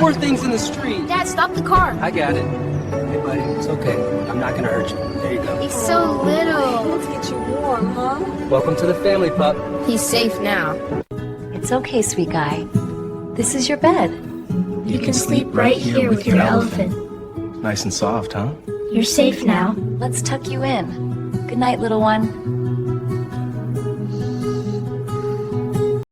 poor thing's in the street. Dad, stop the car. I got it. Hey, buddy, it's okay. I'm not gonna hurt you. There you go. He's so little. Let's get you warm, huh? Welcome to the family, pup. He's safe now. It's okay, sweet guy. This is your bed. You can sleep right here with your elephant. Nice and soft, huh? You're safe now. Let's tuck you in. Good night, little one.